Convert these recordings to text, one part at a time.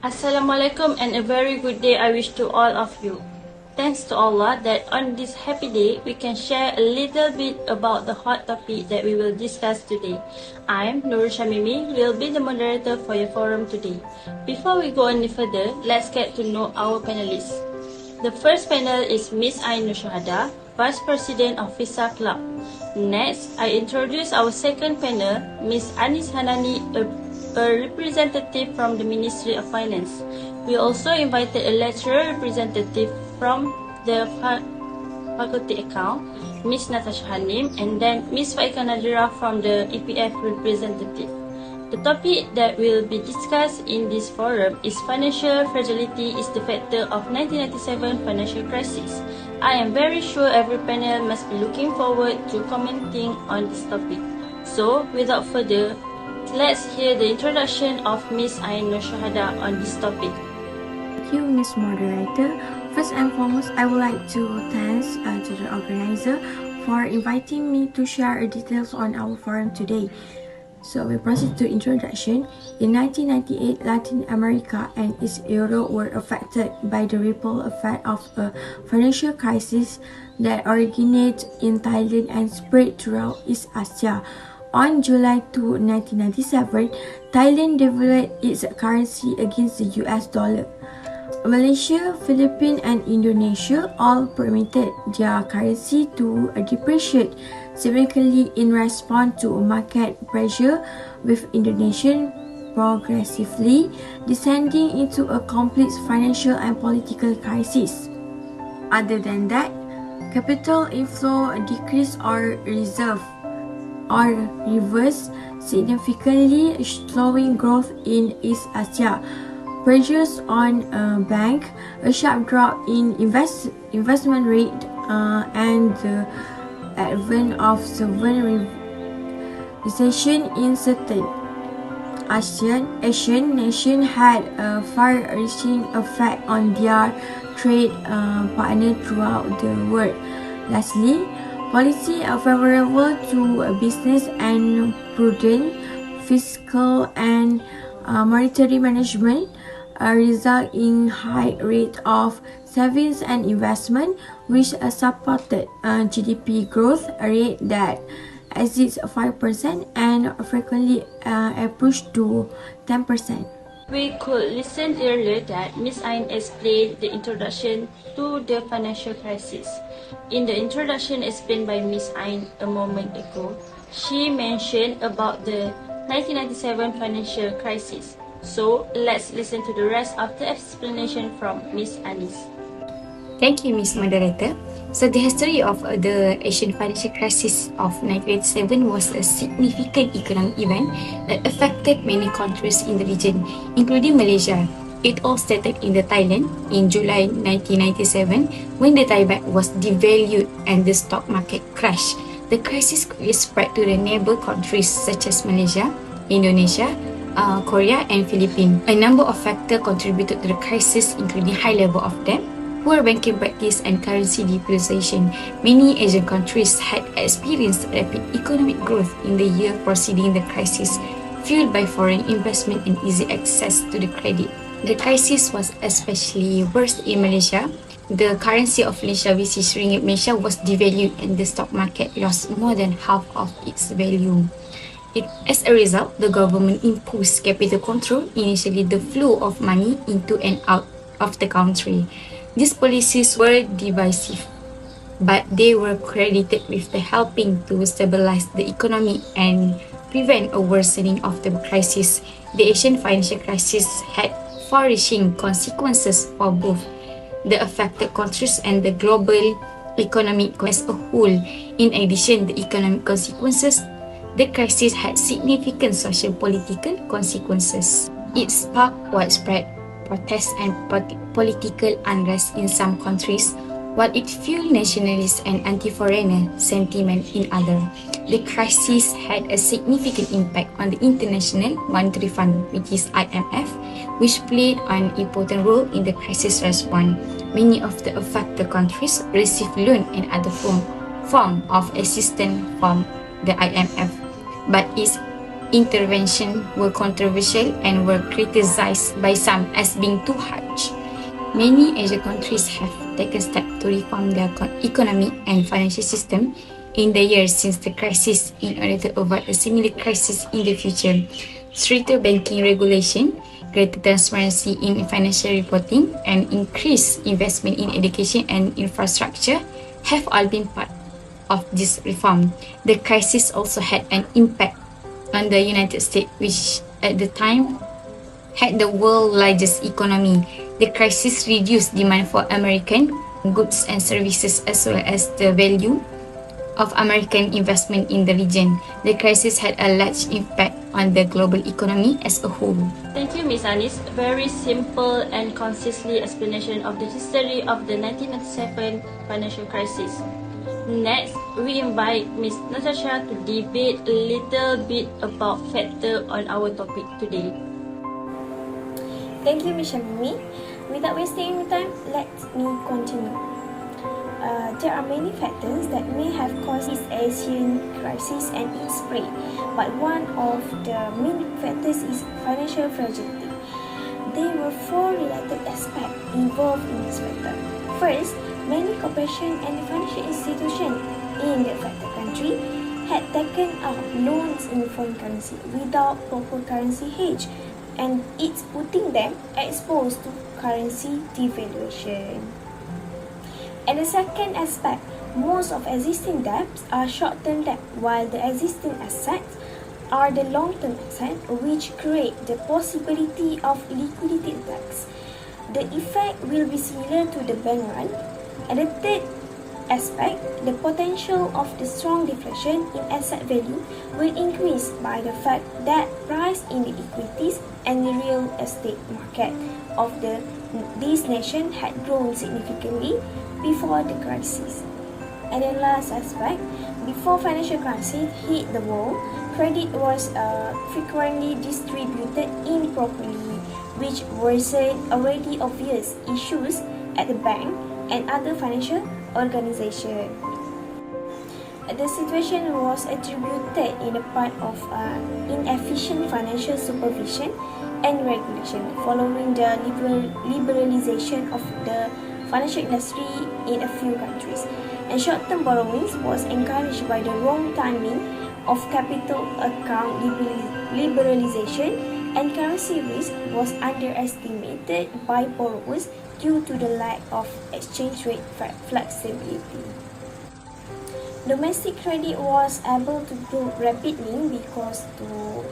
Assalamualaikum and a very good day I wish to all of you. Thanks to Allah that on this happy day we can share a little bit about the hot topic that we will discuss today. I am Nur Shamimi, will be the moderator for your forum today. Before we go any further, let's get to know our panelists. The first panel is Miss Ain Nurshahada, Vice President of FISA Club. Next, I introduce our second panel, Miss Anis Hanani, a representative from the Ministry of Finance. We also invited a lecturer representative from the Faculty Account, Miss Natasha Hanim, and then Miss Faiqah from the EPF representative. The topic that will be discussed in this forum is financial fragility is the factor of 1997 financial crisis. I am very sure every panel must be looking forward to commenting on this topic. So, without further, let's hear the introduction of Miss Ain Nurshahada on this topic. Thank you, Ms. Moderator. First and foremost, I would like to thank to the organizer for inviting me to share details on our forum today. So we proceed to introduction. In 1998, Latin America and East Europe were affected by the ripple effect of a financial crisis that originated in Thailand and spread throughout East Asia. On July 2, 1997, Thailand devalued its currency against the US dollar. Malaysia, Philippines and Indonesia all permitted their currency to depreciate significantly in response to market pressure, with Indonesia progressively descending into a complete financial and political crisis. Other than that, capital inflow decreased or reserve or reverse significantly, slowing growth in East Asia. Pressures on bank, a sharp drop in investment rate, and the advent of severe recession in certain Asian nations had a far-reaching effect on their trade partners throughout the world. Lastly, policy favorable to business and prudent fiscal and monetary management result in high rate of savings and investment, which supported GDP growth rate that exceeds 5% and frequently approached to 10%. We could listen earlier that Ms. Ain explained the introduction to the financial crisis. In the introduction explained by Ms. Ain a moment ago, she mentioned about the 1997 financial crisis. So, let's listen to the rest of the explanation from Ms. Anis. Thank you, Ms. Moderator. So, the history of the Asian financial crisis of 1987 was a significant economic event that affected many countries in the region, including Malaysia. It all started in the Thailand in July 1997 when the Thai baht was devalued and the stock market crashed. The crisis quickly spread to the neighbor countries such as Malaysia, Indonesia, Korea and Philippines. A number of factors contributed to the crisis, including high level of debt, poor banking practice and currency depreciation. Many Asian countries had experienced rapid economic growth in the year preceding the crisis, fueled by foreign investment and easy access to the credit. The crisis was especially worse in Malaysia. The currency of Malaysia, which is ringgit Malaysia, was devalued and the stock market lost more than half of its value. As a result, the government imposed capital control, initially the flow of money into and out of the country. These policies were divisive, but they were credited with the helping to stabilize the economy and prevent a worsening of the crisis. The Asian financial crisis had far-reaching consequences for both the affected countries and the global economy as a whole. In addition, the economic consequences, the crisis had significant social-political consequences. It sparked widespread protests and political unrest in some countries, while it fueled nationalist and anti-foreigner sentiment in others. The crisis had a significant impact on the International Monetary Fund, which is IMF, which played an important role in the crisis response. Many of the affected countries received loan and other form of assistance from the IMF, but its intervention were controversial and were criticized by some as being too harsh. Many Asian countries have taken steps to reform their economy and financial system in the years since the crisis in order to avoid a similar crisis in the future. Stricter banking regulation, greater transparency in financial reporting, and increased investment in education and infrastructure have all been part of this reform. The crisis also had an impact on the United States, which at the time had the world's largest economy. The crisis reduced demand for American goods and services as well as the value of American investment in the region. The crisis had a large impact on the global economy as a whole. Thank you, Ms. Anis. Very simple and concisely explanation of the history of the 1997 financial crisis. Next, we invite Ms. Natasha to debate a little bit about factor on our topic today. Thank you, Ms. Shamimi. Without wasting any time, let me continue. There are many factors that may have caused this Asian crisis and its spread, but one of the main factors is financial fragility. There were four related aspects involved in this factor. First, many corporations and financial institutions in the affected country had taken out loans in foreign currency without proper currency hedge, and it's putting them exposed to currency devaluation. And the second aspect, most of existing debts are short-term debt, while the existing assets are the long-term assets, which create the possibility of liquidity attacks. The effect will be similar to the bank run. And the third aspect, the potential of the strong deflation in asset value will increase by the fact that price in the equities and the real estate market of this nation had grown significantly before the crisis. And the last aspect, before financial crisis hit the world, credit was frequently distributed improperly, which worsened already obvious issues at the bank and other financial organizations. The situation was attributed in a part of inefficient financial supervision and regulation following the liberalization of the financial industry in a few countries, and short-term borrowings was encouraged by the wrong timing of capital account liberalization, and currency risk was underestimated by borrowers due to the lack of exchange rate flexibility. Domestic credit was able to grow rapidly because of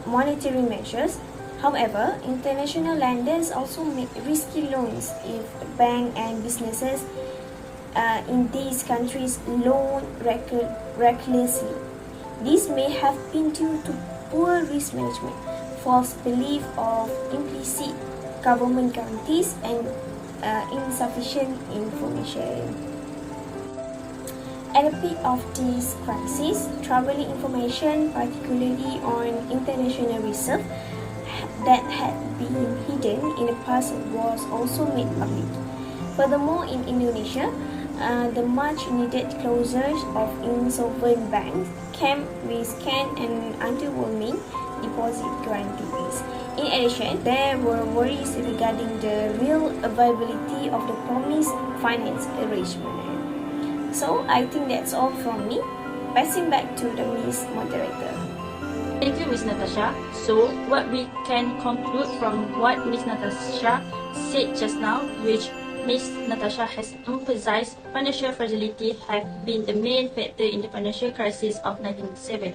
monetary measures. However, international lenders also make risky loans if banks and businesses in these countries loan recklessly. This may have been due to poor risk management, false belief of implicit government guarantees, and insufficient information. At the peak of this crisis, troubling information, particularly on international reserve, that had been hidden in the past was also made public. Furthermore, in Indonesia, the much-needed closures of insolvent banks came with scant and underwhelming deposit guarantees. In addition, there were worries regarding the real availability of the promised finance arrangement. So, I think that's all from me. Passing back to the Miss Moderator. Thank you, Ms. Natasha. So, what we can conclude from what Ms. Natasha said just now, which Ms. Natasha has emphasized, financial fragility have been the main factor in the financial crisis of 1997.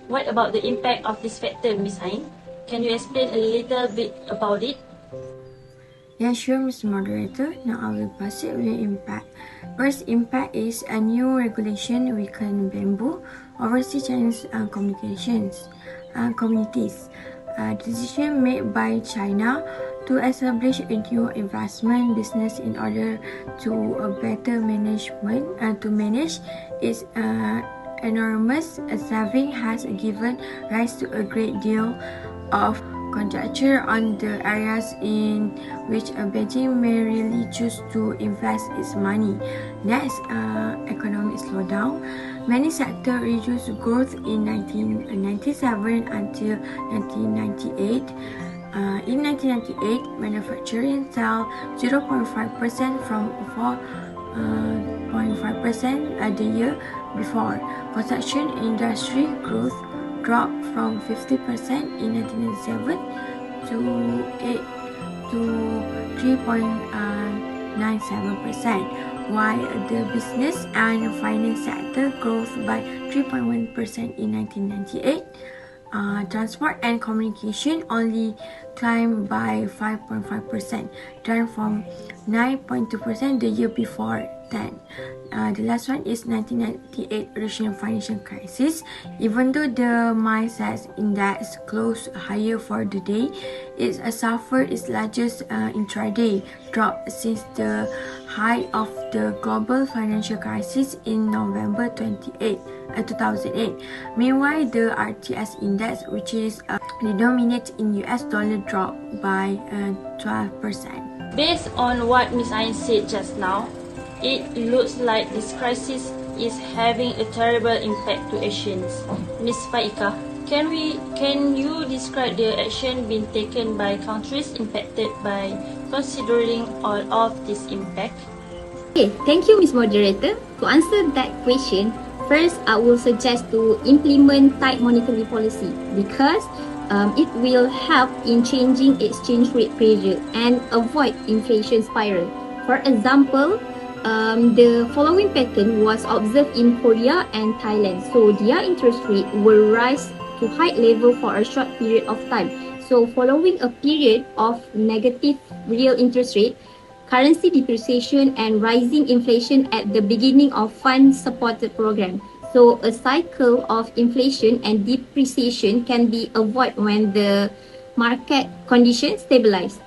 What about the impact of this factor, Ms. Ain? Can you explain a little bit about it? Yeah, sure, Mr. Moderator. Now I will pass it with the impact. First impact is a new regulation weaken bamboo overseas Chinese communities. Decision made by China to establish a new investment business in order to better manage its enormous saving has given rise to a great deal of conjecture on the areas in which Beijing may really choose to invest its money. Next, economic slowdown. Many sectors reduced growth in 1997 until 1998. In 1998, manufacturing fell 0.5% from 4.5% the year before. Construction industry growth dropped from 50% in 1997 to 3.97%, while the business and finance sector growth by 3.1% in 1998. Transport and communication only climbed by 5.5%, down from 9.2% the year before that. The last one is 1998 Asian financial crisis. Even though the mindset index closed higher for the day, it suffered its largest intraday drop since the height of the global financial crisis in November 2008. Meanwhile, the RTS index, which is denominated in US dollar, dropped by 12%. Based on what Ms. Ain said just now, it looks like this crisis is having a terrible impact to Asians. Ms. Faiqah, can you describe the action being taken by countries impacted by considering all of this impact? Okay, thank you, Ms. Moderator. To answer that question, first I will suggest to implement tight monetary policy because it will help in changing exchange rate pressure and avoid inflation spiral. For example, the following pattern was observed in Korea and Thailand. So their interest rate will rise to high level for a short period of time. So following a period of negative real interest rate, currency depreciation and rising inflation at the beginning of fund-supported program. So a cycle of inflation and depreciation can be avoided when the market conditions stabilize,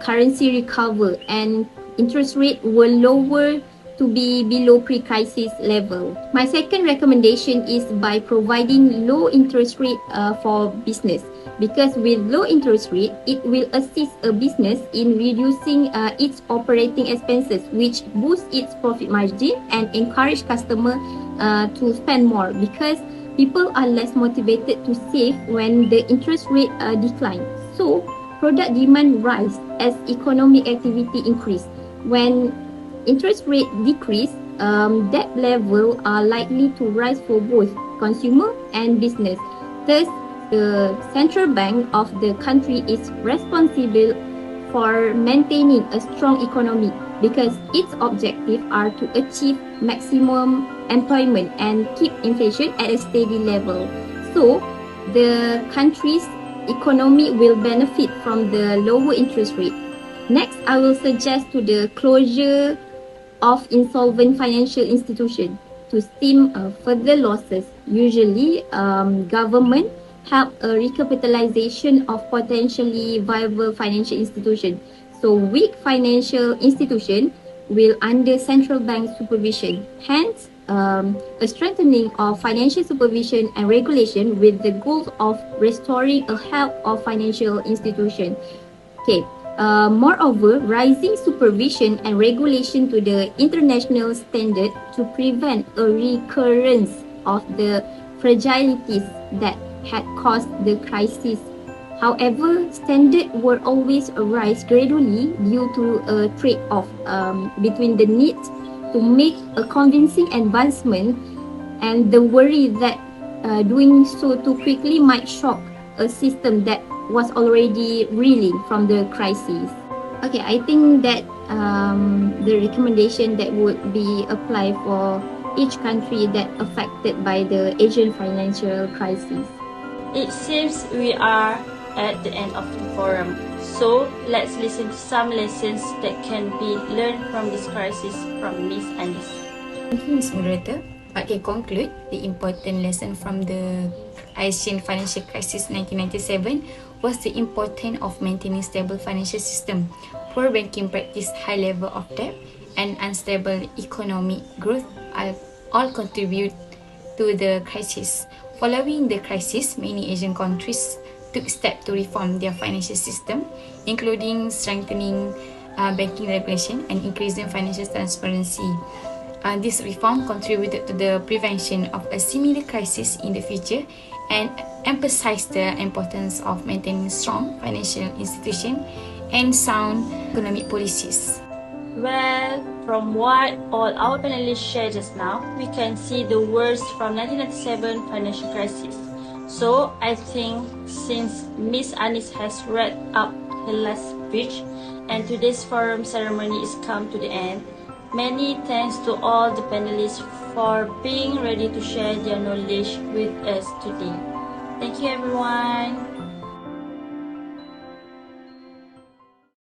currency recover, and interest rate will lower to be below pre-crisis level. My second recommendation is by providing low interest rate for business. Because with low interest rate, it will assist a business in reducing its operating expenses, which boosts its profit margin and encourage customer to spend more because people are less motivated to save when the interest rate decline. So product demand rise as economic activity increase. When interest rate decrease, debt level are likely to rise for both consumer and business. Thus, the central bank of the country is responsible for maintaining a strong economy because its objectives are to achieve maximum employment and keep inflation at a steady level. So, the country's economy will benefit from the lower interest rate. Next, I will suggest to the closure of insolvent financial institutions to stem further losses. Usually, government help a recapitalization of potentially viable financial institutions. So weak financial institution will under central bank supervision. Hence, a strengthening of financial supervision and regulation with the goal of restoring a health of financial institution. Okay. Moreover, rising supervision and regulation to the international standard to prevent a recurrence of the fragilities that had caused the crisis. However, standards will always arise gradually due to a trade-off between the need to make a convincing advancement and the worry that doing so too quickly might shock a system that was already reeling from the crisis. Okay, I think that the recommendation that would be applied for each country that affected by the Asian financial crisis. It seems we are at the end of the forum, so let's listen to some lessons that can be learned from this crisis from Ms. Anis. Thank you, Ms. Moderator. I can conclude the important lesson from the Asian financial crisis 1997 was the importance of maintaining stable financial system. Poor banking practice, high level of debt, and unstable economic growth all contribute to the crisis. Following the crisis, many Asian countries took steps to reform their financial system, including strengthening banking regulation and increasing financial transparency. This reform contributed to the prevention of a similar crisis in the future and emphasized the importance of maintaining strong financial institutions and sound economic policies. Well, from what all our panelists shared just now, we can see the worst from 1997 financial crisis. So I think since Miss Anis has read up her last speech and today's forum ceremony is come to the end, many thanks to all the panelists for being ready to share their knowledge with us today. Thank you everyone.